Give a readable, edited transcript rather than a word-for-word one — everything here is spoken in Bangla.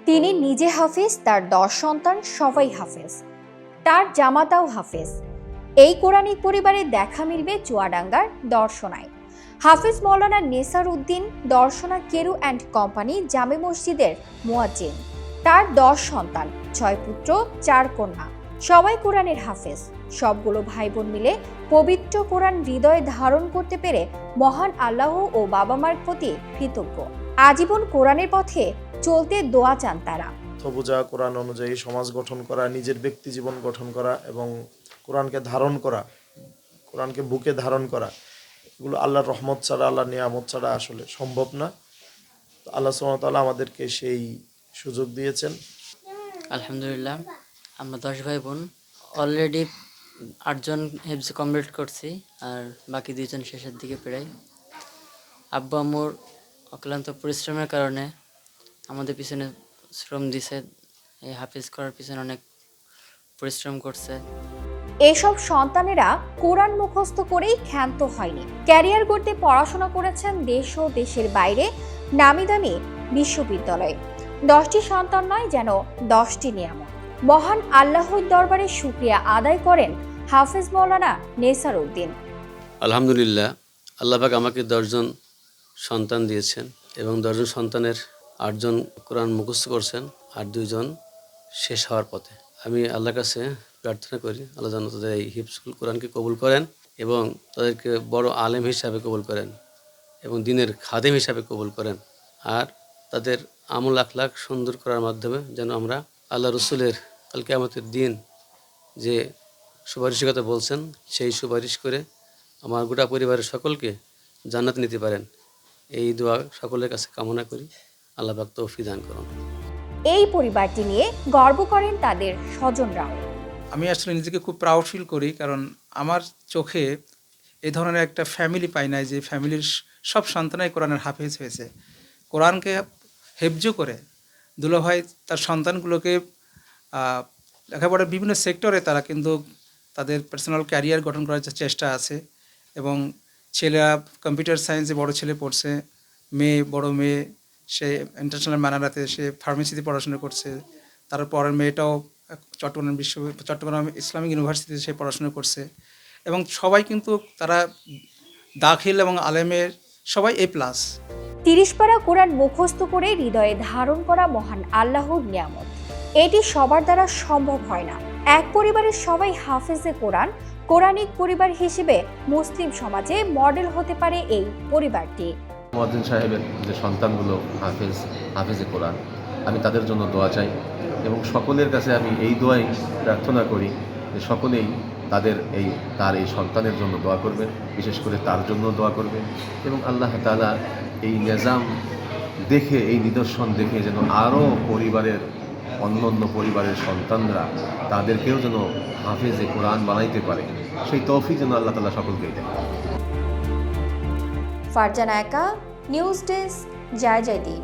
তিনি নিজে হাফেজ, তার 10 সন্তান সবাই হাফেজ, তার জামাতাও হাফেজ। এই কোরআনিক পরিবারে দেখা মিলবে চুয়াডাঙ্গার দর্শনায়। হাফেজ মৌলানা নেসার উদ্দিন দর্শনা কেরু অ্যান্ড কোম্পানি জামে মসজিদের মুয়াজ্জিন। তার 10 সন্তান, 6 পুত্র 4 কন্যা, সবাই কোরআনের হাফেজ। সবগুলো ভাই বোন মিলে পবিত্র কোরআন হৃদয়ে ধারণ করতে পেরে মহান আল্লাহ ও বাবা মার প্রতি কৃতজ্ঞ। আজীবন কোরআনের পথে চলতে দোয়া চান তারা। বোঝা, কোরআন অনুযায়ী সমাজ গঠন করা, নিজের ব্যক্তি জীবন গঠন করা এবং কোরআনকে ধারণ করা, কোরআনকে বুকে ধারণ করা, এগুলো আল্লাহর রহমত ছাড়া, আল্লাহর নিয়ামত ছাড়া আসলে সম্ভব না। তো আল্লাহ সুবহানাহু ওয়া তাআলা আমাদেরকে সেই সুযোগ দিয়েছেন। আলহামদুলিল্লাহ, আমরা 10 ভাই বোন, অলরেডি 8 জন হেফজ কমপ্লিট করছি, আর বাকি 2 জন শেষের দিকে প্রায়। আব্বু আম্মুর অক্লান্ত পরিশ্রমের কারণে আমাদের পিছনে শ্রম দিছে, এই হাফেজ করার পিছনে অনেক পরিশ্রম করছে। এসব সন্তানেরা কোরআন মুখস্থ করেই ক্ষান্ত হয়নি, ক্যারিয়ার গড়তে পড়াশোনা করেছেন দেশ ও দেশের বাইরে নামি দামি বিশ্ববিদ্যালয়ে। 10টি সন্তান নয়, যেন 10টি নিয়ামত। মহান আল্লাহর দরবারে শুকরিয়া আদায় করেন হাফেজ মৌলানা নেসার উদ্দিন। আলহামদুলিল্লাহ, আল্লাহ পাক আমাকে 10 জন সন্তান দিয়েছেন এবং 10 জন সন্তানের 8 জন কোরআন মুখস্থ করছেন আর 2 জন শেষ হওয়ার পথে। আমি আল্লাহর কাছে প্রার্থনা করি আল্লাহ যেন তাদের এই হিফজুল কোরআনকে কবুল করেন এবং তাদেরকে বড় আলেম হিসাবে কবুল করেন এবং দিনের খাদেম হিসাবে কবুল করেন, আর তাদের আমল আখলাক সুন্দর করার মাধ্যমে যেন আমরা আল্লাহ রসুলের কাল কিয়ামতের দিন যে সুপারিশের কথা বলছেন সেই সুপারিশ করে আমার গোটা পরিবারের সকলকে জান্নাত নিতে পারেন। এই দোয়া সকলের কাছে কামনা করি। আল্লাহ পাক তৌফিক দান করুন। এই পরিবারটি নিয়ে গর্ব করেন তাদের স্বজনরাও। আমি আসলে নিজেকে খুব প্রাউড ফিল করি, কারণ আমার চোখে এই ধরনের একটা ফ্যামিলি পাই নাই যে ফ্যামিলির সব সন্তানাই কোরআনের হাফেজ হয়েছে। কোরআনকে হেফজ করে দুলাভাই তার সন্তানগুলোকে লেখাপড়ার বিভিন্ন সেক্টরে তারা কিন্তু তাদের পার্সোনাল ক্যারিয়ার গঠন করার চেষ্টা আছে এবং ছেলেরা কম্পিউটার সায়েন্সে বড় ছেলে পড়ছে, বড় মেয়ে সে ইন্টারন্যাশনাল ম্যানারাতে সে ফার্মেসিতে পড়াশোনা করছে, তারপরের মেয়েটাও চট্টগ্রাম ইসলামিক ইউনিভার্সিটিতে সে পড়াশোনা করছে এবং সবাই কিন্তু তারা দাখিল এবং আলেমের সবাই A+। 30 পারা কোরআন মুখস্থ করে হৃদয়ে ধারণ করা মহান আল্লাহর নিয়ামত, এটি সবার দ্বারা সম্ভব হয় না। এক পরিবারের সবাই হাফেজে কোরআন, কোরআনিক পরিবার হিসেবে মুসলিম সমাজে মডেল হতে পারে এই পরিবারটি। মুয়াজ্জিন সাহেবের যে সন্তানগুলো হাফেজে কোরআন, আমি তাদের জন্য দোয়া চাই এবং সকলের কাছে আমি এই দোয়াই প্রার্থনা করি যে সকলেই তার এই সন্তানের জন্য দোয়া করবেন, বিশেষ করে তার জন্য দোয়া করবেন এবং আল্লাহ তাআলা এই নিজাম দেখে, এই নিদর্শন দেখে যেন আরও অন্য পরিবারের সন্তানরা তাদেরকেও যেন হাফেজে কোরআন বানাইতে পারে, সেই তৌফিক যেন আল্লাহ তাআলা সকলকেই দেয়। ফারজানা একা, নিউজ ডেস্ক, জয় জয় দিন।